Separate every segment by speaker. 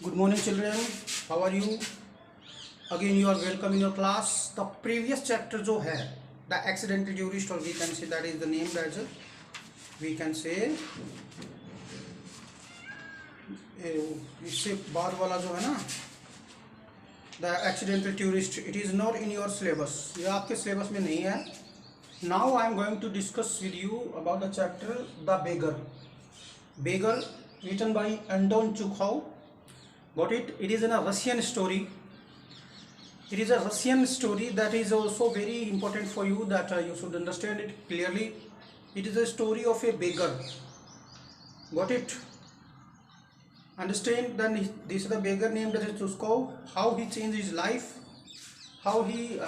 Speaker 1: Good morning, children. How are you? Again, you are welcome in your class. The previous chapter जो है the accidental tourist, or we can say that is the name as we can say इससे बाद वाला जो है ना the accidental tourist, it is not in your syllabus. ये आपके syllabus में नहीं है. Now I am going to discuss with you about the chapter the beggar. Beggar, written by Anton Chekhov. Got it? It is in a Russian story. It is a Russian story that is also very important for you, that you should understand it clearly. It is a story of a beggar. Got it? Understand? Then this is the beggar named as Chekhov. How he changed his life, how he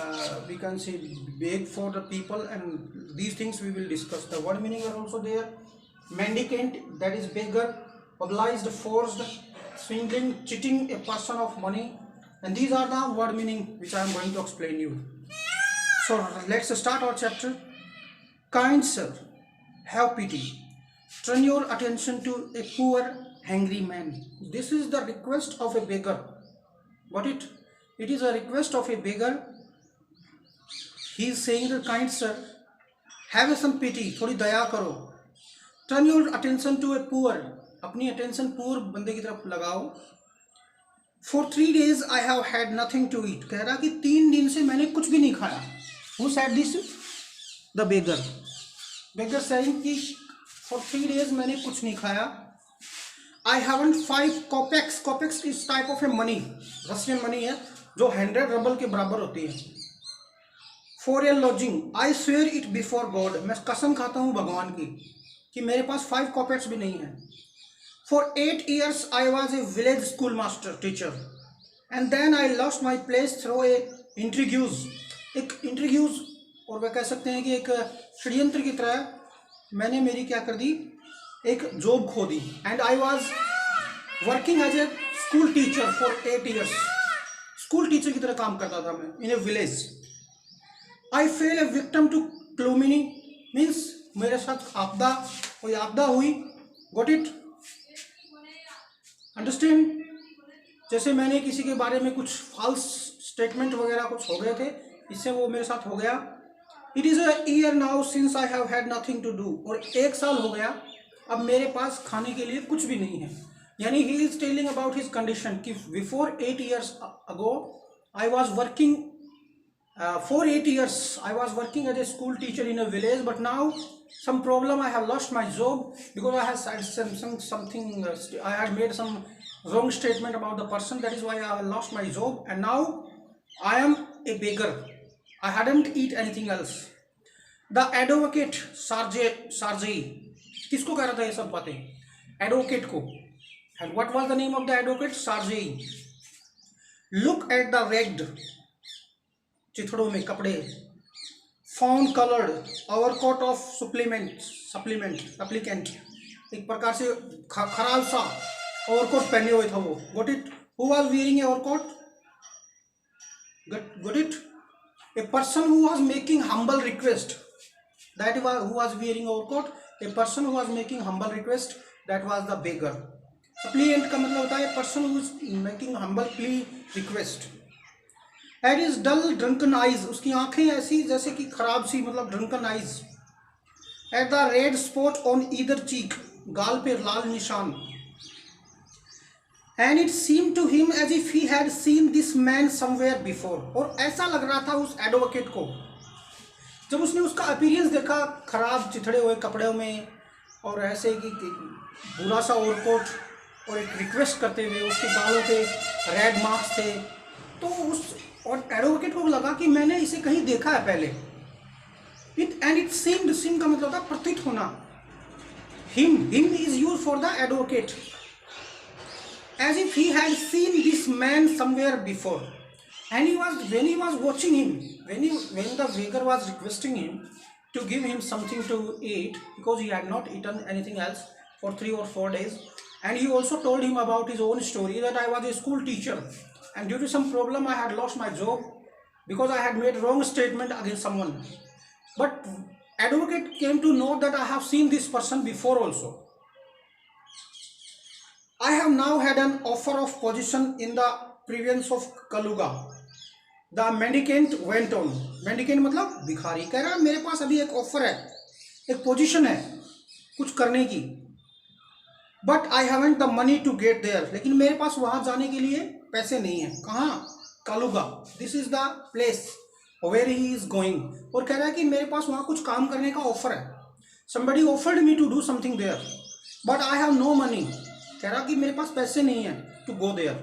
Speaker 1: we can say beg for the people, and these things we will discuss. The word meaning are also there. Mendicant, that is beggar. Obliged, forced, swindling, cheating a person of money, and these are the word meaning which I am going to explain you. So let's start our chapter. Kind sir, have pity. Turn your attention to a poor, hungry man. This is the request of a beggar. Got it? It is a request of a beggar. He is saying the kind sir, have some pity, थोड़ी दया करो. Turn your attention to a poor. अपनी attention poor बंदे की तरफ लगाओ. For 3 days I have had nothing to eat. कह रहा कि 3 दिन से मैंने कुछ भी नहीं खाया. Who said this? The beggar. Beggar saying कि for 3 days मैंने कुछ नहीं खाया. I haven't 5 kopecks. Kopecks is type of a money. Russian money है जो 100 ruble के बराबर होती है. For a lodging, I swear it before God. मैं कसम खाता हूँ भगवान की कि मेरे पास 5 kopecks भी नहीं है. For 8 years I was a village schoolmaster teacher, and then I lost my place through a intrigues. एक intrigues और वह कह सकते हैं कि एक षड्यंत्र की तरह मैंने मेरी क्या कर दी, एक जॉब खो दी. And I was working as a school teacher for 8 years. School teacher की तरह काम करता था मैं in a village. I fell a victim to calumny, means मेरे साथ आपदा, कोई आपदा हुई. Got it? अंडरस्टैंड? जैसे मैंने किसी के बारे में कुछ फॉल्स स्टेटमेंट वगैरह कुछ हो गए थे, इससे वो मेरे साथ हो गया. It is a year now since I have had nothing to do. और 1 साल हो गया, अब मेरे पास खाने के लिए कुछ भी नहीं है. यानी he is telling about his condition कि before 8 years ago I was working for 8 years I was working as a school teacher in a village, but now some problem, I have lost my job because I have said something I had made some wrong statement about the person. That is why I have lost my job, and now I am a beggar. I hadn't eat anything else. The advocate Sarjei किसको कह रहा था ये सब बातें? Advocate को. And what was the name of the advocate? Sarjei. Look at the ragged, चिथड़ों में कपड़े, फाउंड कलर्ड ओवरकोट ऑफ सप्लीकेंट, एक प्रकार से खराब सा ओवरकोट पहने हुए था वो. Got it? Who was wearing a overcoat? Got it? A person who was making humble request, that was who was wearing overcoat. A person who was making humble request, that was the beggar. Supplicant का मतलब होता है person who is making humble plea request. At his dull drunken eyes, उसकी आंखें ऐसी जैसे कि खराब सी, मतलब drunken eyes. At the red spot on either चीक, गाल पे लाल निशान. And it seem to him as if he had seen this man somewhere before. और ऐसा लग रहा था उस एडवोकेट को, जब उसने उसका अपीयरेंस देखा खराब चिथड़े हुए कपड़ों में और ऐसे कि बुरा सा ओवरकोट और एक रिक्वेस्ट करते हुए, उसके गालों पे रेड मार्क्स थे, तो उस और एडवोकेट को लगा कि मैंने इसे कहीं देखा है पहले. इट सीम्ड, सीम का मतलब था प्रतीत होना. Him is use for the advocate, as if he had seen this man somewhere before. And when he was watching him, when the beggar was requesting him to give him something to eat, because he had not eaten anything else for 3 or 4 days, and he also told him about his own story, that I was a school teacher, and due to some problem I had lost my job because I had made wrong statement against someone. But advocate came to know that I have seen this person before also. I have now had an offer of position in the province of Kaluga. The mendicant went on. Mendicant मतलब भिखारी, कह रहा है मेरे पास अभी एक offer है, एक पोजीशन है कुछ करने की, but I haven't the money to get there, लेकिन मेरे पास वहां जाने के लिए पैसे नहीं है. कहाँ? Kaluga. This is the place where he is going. और कह रहा है कि मेरे पास वहां कुछ काम करने का ऑफर है. somebody offered me to do something there but I have no money. कह रहा कि मेरे पास पैसे नहीं है to go there.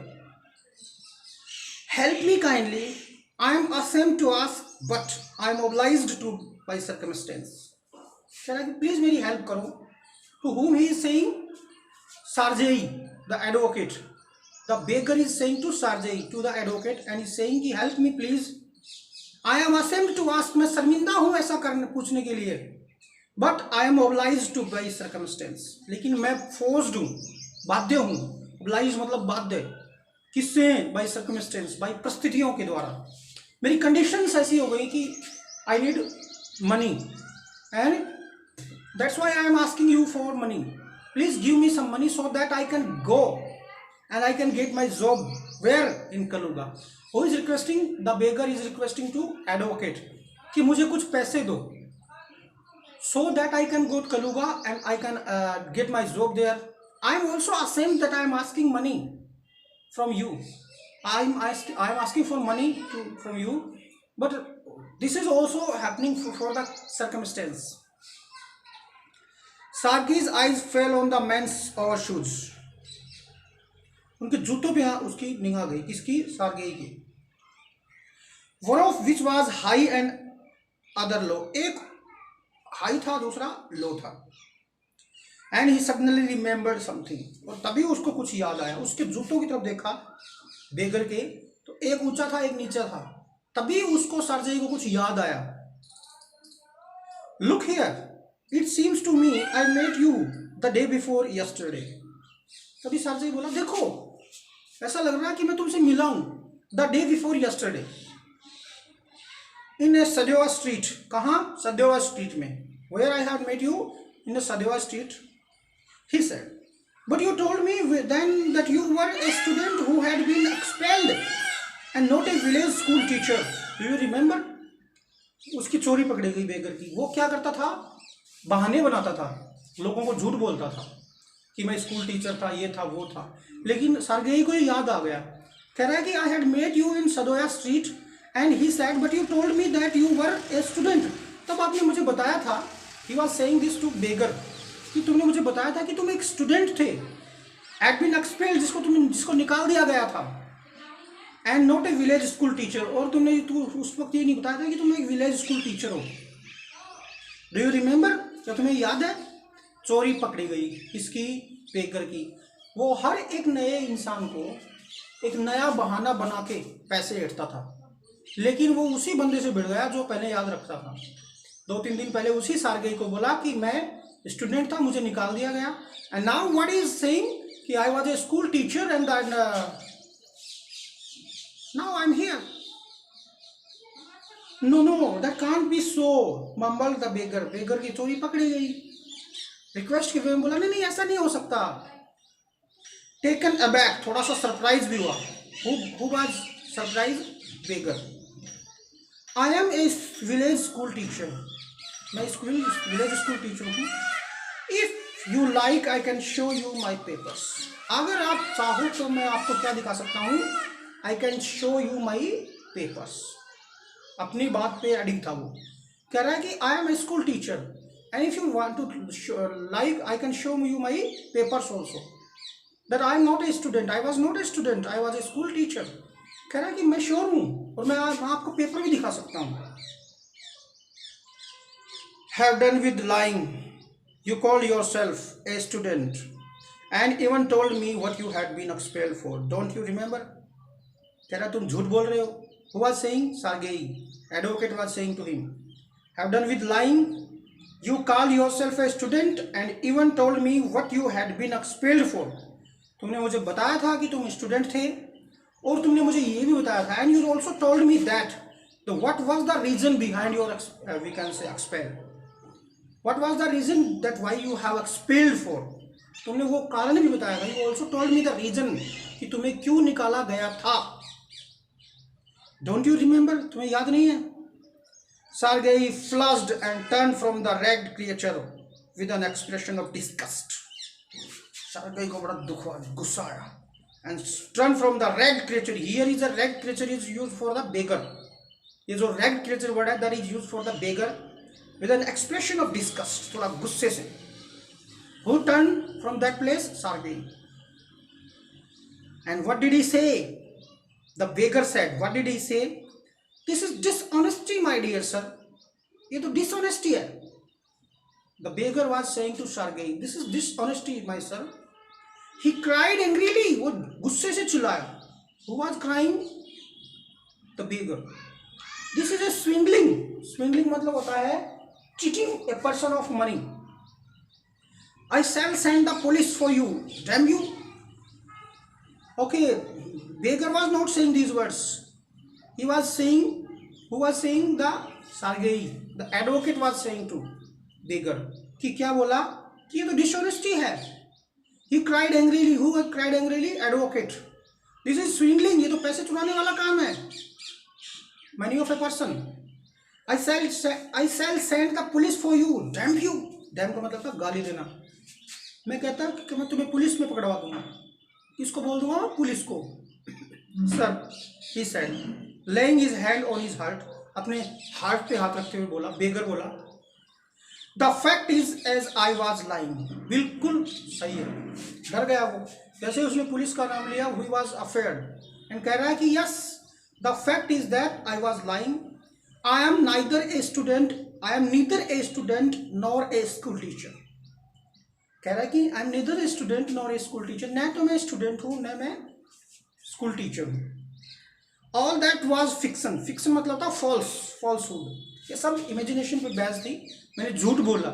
Speaker 1: help me kindly, I am ashamed to ask but I am obliged to by circumstance. कह रहा कि प्लीज मेरी हेल्प करो. to whom he is saying? Sarjei, the advocate. The baker is saying to Sarjei, to the advocate, and is saying कि help me please. I am ashamed to ask, मैं शर्मिंदा हूँ ऐसा करने पूछने के लिए, but I am obliged to by circumstance, लेकिन मैं forced हूँ, बाध्य हूँ. obliged मतलब बाध्य. किससे? by circumstance, by परिस्थितियों के द्वारा. मेरी कंडीशंस ऐसी हो गई कि I need money and that's why I am asking you for money. Please give me some money so that I can go and I can get my job. Where? In Kaluga. Who is requesting? The beggar is requesting to advocate कि मुझे कुछ पैसे दो so that I can go to Kaluga and I can get my job there. I am also ashamed that I am asking money from you. I am asking for money from you, but this is also happening for the circumstance. Sargi's eyes fell on the man's shoes. उनके जूतों पे उसकी निगाह गई. किसकी? सार्गेई की. One of which was high and other low. एक high था, दूसरा लो था. And he suddenly remembered something. और तभी उसको कुछ याद आया. उसके जूतों की तरफ देखा बेगर के, तो एक ऊंचा था एक नीचा था. तभी उसको सार्जेई को कुछ याद आया. Look here. It seems to me I met you the day before yesterday. तभी सार्जेई बोला देखो ऐसा लग रहा है कि मैं तुमसे मिला हूं. The day before yesterday in a Sadewa street. कहाँ? Sadewa street में. Where I had met you? In a Sadewa street. He said, but you told me then that you were a student who had been expelled and not a village school teacher. Do you remember? उसकी चोरी पकड़ी गई बेगर की. वो क्या करता था? बहाने बनाता था, लोगों को झूठ बोलता था कि मैं स्कूल टीचर था, ये था वो था. लेकिन सार्गेई को ये याद आ गया. कह रहा है कि I had met you in Sadovaya street and he said but you told me that you were a student. तब आपने मुझे बताया था, he was saying this to beggar, कि तुमने मुझे बताया था कि तुम एक स्टूडेंट थे. हैड बीन एक्सपेल्ड, जिसको निकाल दिया गया था. And not a village school teacher, और तुमने उस वक्त ये नहीं बताया था कि तुम एक विलेज स्कूल टीचर हो. Do you remember? क्या तुम्हें याद है? चोरी पकड़ी गई. किसकी? बेगर की. वो हर एक नए इंसान को एक नया बहाना बना के पैसे ऐंठता था, लेकिन वो उसी बंदे से भिड़ गया जो पहले याद रखता था. 2-3 दिन पहले उसी सार्गेई को बोला कि मैं स्टूडेंट था, मुझे निकाल दिया गया. And now what is saying कि I was a school teacher and now I am here. No that can't be so, mumble the beggar. Beggar की चोरी पकड़ी गई. रिक्वेस्ट के वे में बोला नहीं नहीं ऐसा नहीं हो सकता. टेकन अबैक, थोड़ा सा सरप्राइज भी हुआ. Who was surprise? Beggar. I am a village school teacher, मैं विलेज स्कूल टीचर हूँ. If you like I can show you my papers. अगर आप चाहो तो मैं आपको क्या दिखा सकता हूँ? आई can show you my papers. अपनी बात पे अडिग था वो. कह रहा है कि I am a school teacher and if you want to like I can show you my papers also. That I am not a student, I was not a student, I was a school teacher. कह रहा है कि मैं sure हूँ और मैं आपको paper भी दिखा सकता हूँ. Have done with lying, you call your self a student and even told me what you had been expelled for. Don't you remember? कह रहा तुम झूठ बोल रहे हो. Who was saying? Sargei. Advocate was saying to him, have done with lying. You call yourself a student and even told me what you had been expelled for. तुमने मुझे बताया था कि तुम स्टूडेंट थे और तुमने मुझे ये भी बताया था. And you also told me that. So what was the reason behind your we can say expelled? What was the reason that why you have expelled for? तुमने वो कारण भी बताया था, you also told me the reason कि तुम्हें क्यों निकाला गया था। Don't you remember? तुम्हें याद नहीं है? Sergei flushed and turned from the ragged creature with an expression of disgust. Sergei को बड़ा दुख हुआ, गुस्सा आया, and turned from the ragged creature. Here is a ragged creature is used for the beggar. ये जो ragged creature word है, that is used for the beggar with an expression of disgust. थोड़ा गुस्से से. Who turned from that place? Sergei. And what did he say? The beggar said. What did he say? This is dishonesty, my dear sir. ये तो dishonesty है. The beggar was saying to Sergei, this is dishonesty, my sir. He cried angrily. वो गुस्से से चिल्लाया. Who was crying? The beggar. This is a swindling. Swindling मतलब होता है cheating a person of money. I shall send the police for you. Damn you. Okay, beggar was not saying these words. He was saying, who was saying? The Sergei, the advocate was saying to beggar कि क्या बोला कि ये तो dishonesty है. He cried angrily. Who cried angrily? Advocate. This is swindling. ये तो पैसे चुराने वाला काम है. Money of a person. I shall send the police for you. Damn you. Damn का मतलब था गाली देना. मैं कहता कि मैं तुम्हें पुलिस में पकड़वा दूंगा. किसको बोल दूंगा? पुलिस को. Sir, he said, laying his hand on his heart, अपने हार्ट पे हाथ रखते हुए बोला, बेगर बोला, the fact is as I was lying. बिल्कुल सही है. डर गया वो. जैसे उसने पुलिस का नाम लिया, he was afraid, and कह रहा है कि yes, the fact is that I was lying. I am neither a student nor a school teacher. कह रहा है कि I am neither a student nor a school teacher. न तो मैं स्टूडेंट हूँ, न मैं स्कूल टीचर हूँ. All that was fiction. Fiction मतलब था फॉल्सहुड. ये सब इमेजिनेशन पे बेस्ड थी. मैंने झूठ बोला.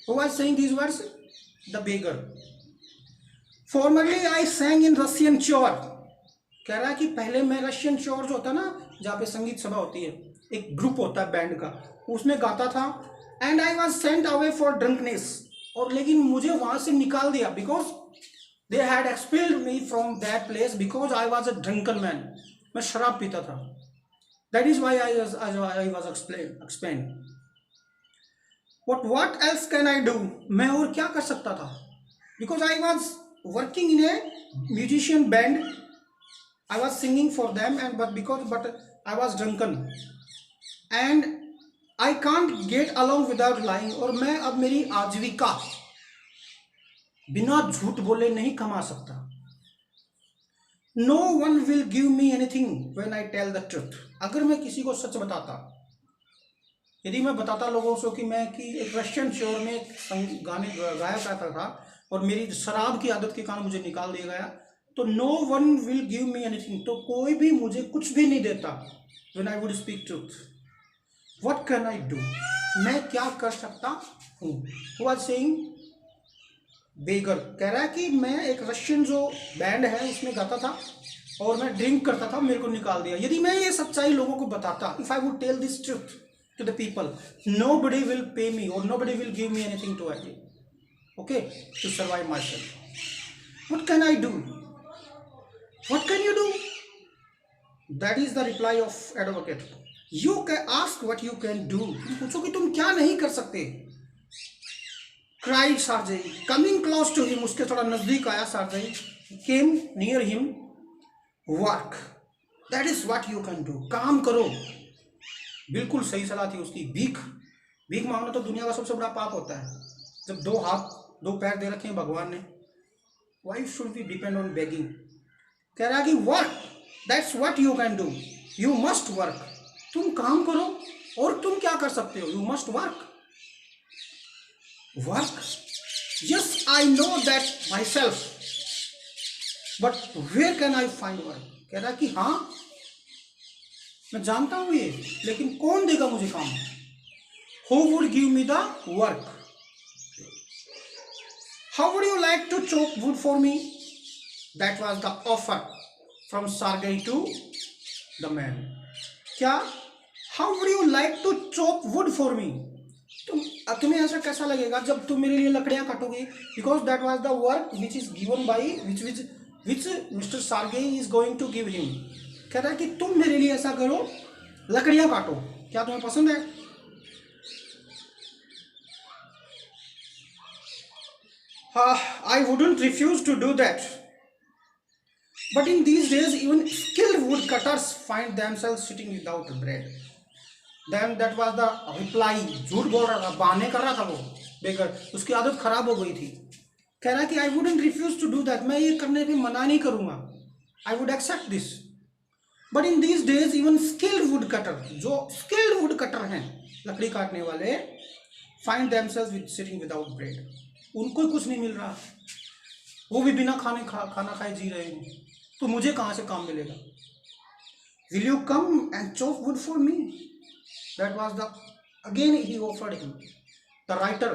Speaker 1: Who was saying these words? The beggar. Formerly I सैंग in Russian चोर. कह रहा है कि पहले मैं रशियन चोर जो होता है ना, जहाँ पे संगीत सभा होती है, एक ग्रुप होता है बैंड का, उसमें गाता था. And I was sent away for drunkenness. और लेकिन मुझे वहां से निकाल दिया because they had expelled me from that place because I was a drunken man. मैं शराब पीता था. That is why I was explain. what else can I do? मैं और क्या कर सकता था? Because I was working in a musician band. I was singing for them, but I was drunken and I can't get along without lying. और मैं अब मेरी आजीविका बिना झूठ बोले नहीं कमा सकता. No one will give me anything when I tell the truth. अगर मैं किसी को सच बताता, यदि मैं बताता लोगों से कि मैं कि एक रशियन शोर में गाने गाया करता था और मेरी शराब की आदत के कारण मुझे निकाल दिया गया, तो no one will give me anything. तो कोई भी मुझे कुछ भी नहीं देता. When I would speak truth. What can I do? मैं क्या कर सकता हूँ? Who was saying? बेगर. कह रहा है कि मैं एक रशियन जो बैंड है उसमें गाता था और मैं ड्रिंक करता था, मेरे को निकाल दिया. यदि मैं ये सच्चाई लोगों को बताता, if I would tell this truth to the people, nobody will pay me or nobody will give me anything to to survive myself. What can I do? What can you do? That is the reply of advocate. You can ask what you can do. तुम पूछो कि तुम क्या नहीं कर सकते. Cried Sergei, coming close to him. उसके थोड़ा नजदीक आया Sergei. Came near him. Work. That is what you can do. काम करो. बिल्कुल सही सलाह थी उसकी. भीख मांगना तो दुनिया का सबसे बड़ा पाप होता है. जब 2 हाथ 2 पैर दे रखे हैं भगवान ने, why should we depend on begging? कह रहा है कि work, that's what you can do. You must work. तुम काम करो. और तुम क्या कर सकते हो? You must work. Yes I know that my self, but where can I find work? कह रहा है कि हाँ मैं जानता हूं ये, लेकिन कौन देगा मुझे काम? Who would give me the work? How would you like to chop wood for me? That was the offer from Sergei to the man. क्या? How would you like to chop wood for me? तुम अब तुम्हें ऐसा कैसा लगेगा जब तुम मेरे लिए लकड़ियां काटोगे, because that was the work which is given by which mister Sergei is going to give him. कह रहा है कि तुम मेरे लिए ऐसा करो, लकड़ियां काटो। क्या तुम्हें पसंद है? I wouldn't refuse to do that, but in these days even skilled wood cutters find themselves sitting without bread. Then that was the reply। झूठ बोल रहा था, बहाने कर रहा था वो बेगर, उसकी आदत खराब हो गई थी। कह रहा है कि I wouldn't refuse to do that, मैं ये करने पे मना नहीं करूंगा, I would accept this, but in these days even skilled wood cutter, जो स्किल्ड वुड कटर हैं, लकड़ी काटने वाले, find themselves with sitting without bread, उनको कुछ नहीं मिल रहा, वो भी बिना खाना खाए जी रहे हैं, तो मुझे कहाँ से काम मिलेगा? Will you come and chop wood for me? That was the again he offered him, the writer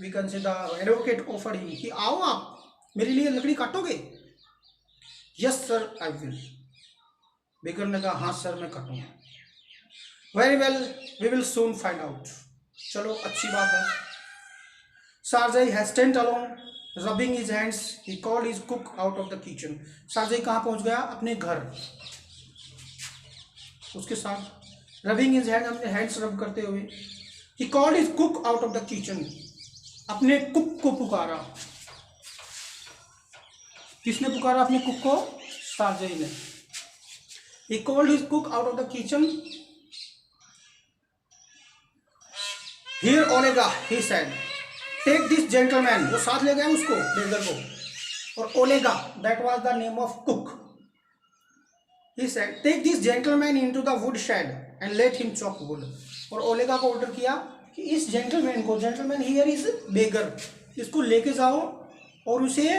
Speaker 1: we can say the advocate offered him कि आओ आप मेरे लिए लकड़ी काटोगे? Yes sir I will. Beggar ने कहा हाँ सर मैं काटूंगा। Very well we will soon find out. चलो अच्छी बात है। Sarjay hastened along, rubbing his hands. He called his cook out of the kitchen. Sarjay कहाँ पहुँच गया? अपने घर। उसके साथ rubbing his hand, अपने hands rub करते हुए, he called his cook out of the kitchen. अपने कुक को पुकारा। किसने पुकारा अपने कुक को? सार्जय ने। He called his cook out of the kitchen. Here Olega, he said. Take this gentleman, वो साथ ले गया उसको, बेगर को, और ओलेगा, that was the name of cook. He said, take this gentleman into the wood shed and let him chop wood. और ओलेगा को order किया कि इस जेंटलमैन को, जेंटलमैन हियर इज बेगर, इसको लेके जाओ और उसे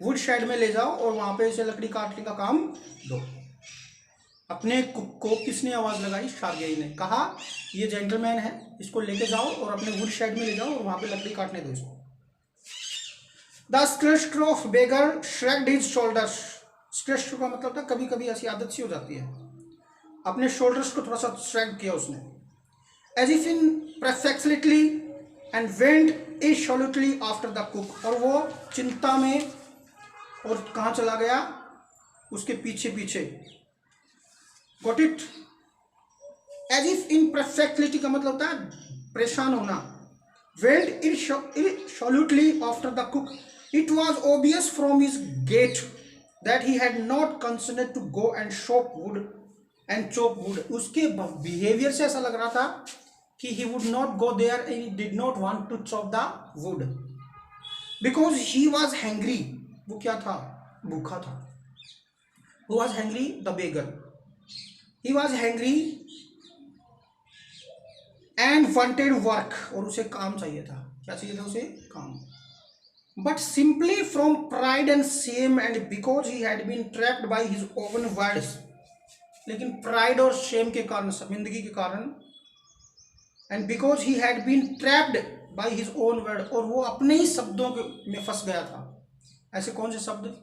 Speaker 1: वुड शेड में ले जाओ और वहां पे इसे लकड़ी काटने का काम दो। अपने कुक को किसने आवाज लगाई? सार्जय ने। कहा ये जेंटलमैन है, इसको लेके जाओ और अपने वुड शेड में ले जाओ और वहां पे लकड़ी काटने दो इसको। द स्क्रेस्टर of beggar shrugged his shoulders. स्क्रेस्टर का मतलब था कभी कभी ऐसी आदत सी हो जाती है, अपने शोल्डर्स को थोड़ा सा श्रग किया उसने, as if in perfectly, and went irresolutely after the cook, और वो चिंता में और कहाँ चला गया? उसके पीछे पीछे। Got it? As if in perfectly का मतलब होता है परेशान होना। Went irresolutely after the cook. It was obvious from his gait that he had not consented to go and chop wood. उसके behavior से ऐसा लग रहा था कि he would not go there and he did not want to chop the wood because he was hungry. वो क्या था? भूखा था। Who was hungry? The beggar. He was hungry and wanted work, और उसे काम चाहिए था। क्या चाहिए था उसे? काम। But simply from pride and shame and because he had been trapped by his own words, लेकिन pride और shame के कारण, शर्मिंदगी के कारण, and because he had been trapped by his own word, और वो अपने ही शब्दों में फंस गया था। ऐसे कौन से शब्द?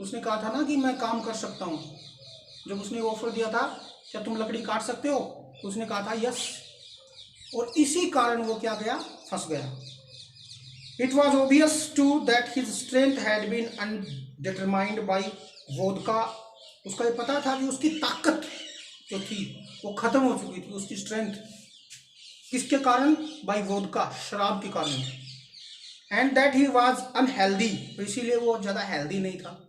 Speaker 1: उसने कहा था ना कि मैं काम कर सकता हूँ। जब उसने ऑफर दिया था क्या तुम लकड़ी काट सकते हो, तो उसने कहा था यस, और इसी कारण वो क्या गया? फंस गया। It was obvious to that his strength had been undetermined by vodka. उसका ये पता था कि उसकी ताकत जो थी वो खत्म हो चुकी थी, उसकी स्ट्रेंथ। किसके कारण? बाई वोदका, शराब के कारण। And that he was unhealthy, इसीलिए वो ज़्यादा हेल्दी नहीं था।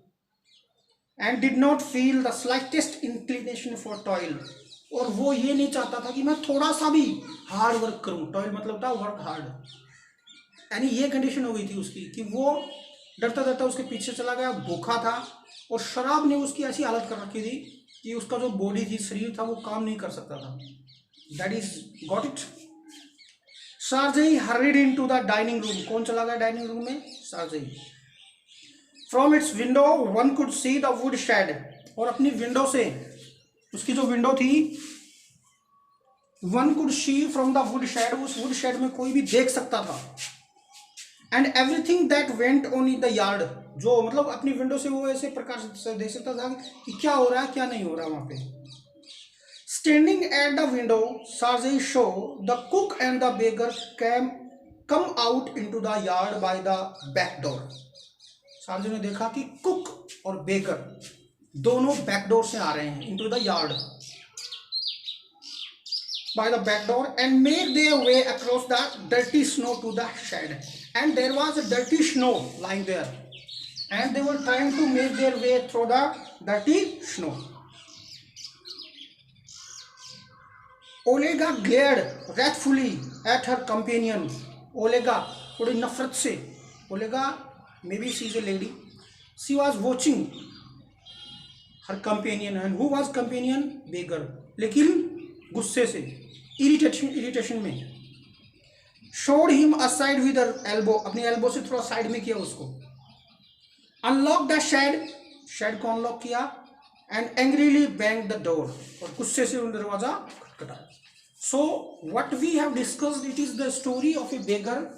Speaker 1: And did not feel the slightest inclination for toil, और वो ये नहीं चाहता था कि मैं थोड़ा सा भी हार्ड वर्क करूं। टॉयल मतलब था वर्क हार्ड, यानी ये कंडीशन हो गई थी उसकी कि वो डरता डरता उसके पीछे चला गया, भूखा था, और शराब ने उसकी ऐसी हालत कर रखी थी कि उसका जो बॉडी थी, शरीर था, वो काम नहीं कर सकता था। That is got it. Sergei hurried into the dining room. कौन चला गया डाइनिंग रूम में? सार्जय। From its window one could see the wood shed, और अपनी विंडो से, उसकी जो विंडो थी, one could see from the wood shed, उस wood shed में कोई भी देख सकता था। And everything that went on in the yard, जो मतलब अपनी विंडो से वो ऐसे प्रकार से देख सकता था कि क्या हो रहा है क्या नहीं हो रहा वहां पे। Standing at the window, Sargent saw the cook and the baker come out into the yard by the back door. Sergeant ने देखा कि कुक और बेकर दोनों बैक डोर से आ रहे हैं into the yard by the back door and make their way across the dirty snow to the shed. And there was a dirty snow lying there, and they were trying to make their way through the dirty snow. Olega glared wrathfully at her companion. Olega, थोड़ी नफरत से, Olega, maybe she is a lady, she was watching her companion. And who was companion? Beggar. लेकिन गुस्से से, irritation में. Showed him aside with her elbow, अपनी elbow से थोड़ा साइड में किया उसको. Unlocked the shed को अनलॉक किया, and angrily banged the door, और गुस्से से उन्होंने दरवाजा खटखटाया. So what we have discussed, it is the story of a beggar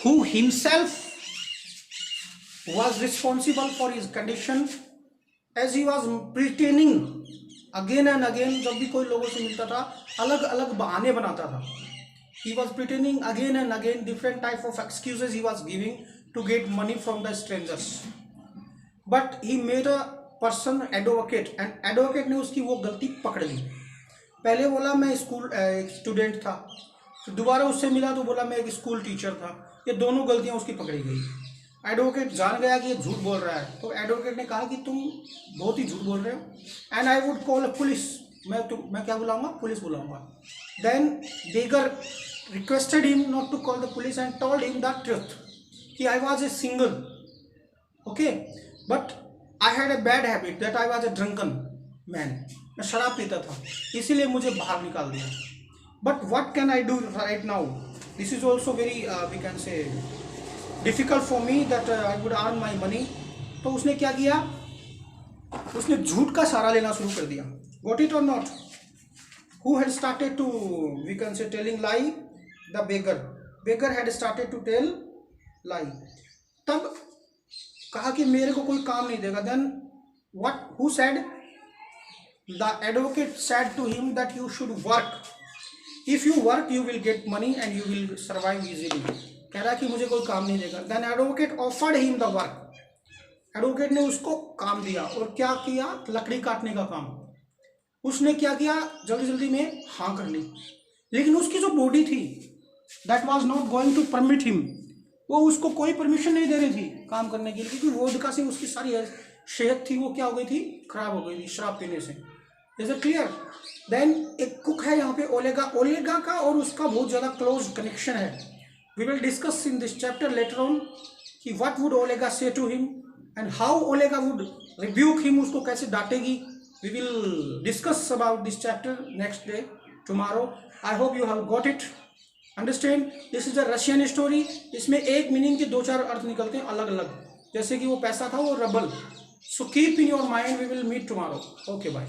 Speaker 1: who himself was responsible for his condition, as he was pretending again and again. जब भी कोई लोगों से मिलता था अलग अलग बहाने बनाता था. He was pretending again and again, different type of excuses he was giving to get money from the strangers. But he made a person advocate, and advocate ने उसकी वो गलती पकड़ ली. पहले बोला मैं स्कूल स्टूडेंट था, फिर दोबारा उससे मिला तो बोला मैं एक स्कूल टीचर था. ये दोनों गलतियां उसकी पकड़ी गई. एडवोकेट जान गया कि ये झूठ बोल रहा है, तो एडवोकेट ने कहा कि तुम बहुत ही झूठ बोल रहे हो, and I would call a police. मैं क्या बुलाऊंगा? पुलिस बुलाऊंगा. Then beggar requested him not to call the police and told him the truth कि I was a single, okay, but I had a bad habit that I was a drunken man. मैं शराब पीता था, इसीलिए मुझे बाहर निकाल दिया. But what can I do right now? This is also very we can say difficult for me that I would earn my money. तो उसने क्या किया? उसने झूठ का सहारा लेना शुरू कर दिया. Got it or not? Who had started to, we can say, telling lie? The beggar had started to tell lie. तब कहा कि मेरे को कोई काम नहीं देगा. Then what? Who said? The advocate said to him that you should work. If you work, you will get money and you will survive easily. कह रहा कि मुझे कोई काम नहीं देगा. Then advocate offered him the work. Advocate ने उसको काम दिया, और क्या किया? लकड़ी काटने का काम. उसने क्या किया? जल्दी जल्दी में हाँ कर ली. लेकिन उसकी जो बॉडी थी, that was not going to permit him, वो उसको कोई परमिशन नहीं दे रही थी काम करने के लिए, क्योंकि वोडका से उसकी सारी सेहत थी वो क्या हो गई थी? खराब हो गई थी शराब पीने से. Is it clear? देन एक कुक है यहाँ पे ओलेगा का और उसका बहुत ज़्यादा क्लोज कनेक्शन है. We will discuss in this chapter later on कि what would Olga say to him and how Olga would rebuke him, उसको कैसे डांटेगी. We will discuss about this chapter next day, tomorrow. I hope you have got it. Understand? This is a Russian story. इसमें एक meaning के दो चार अर्थ निकलते हैं अलग अलग, जैसे कि वो पैसा था वो rubble. So keep in your mind. We will meet tomorrow. Okay, bye.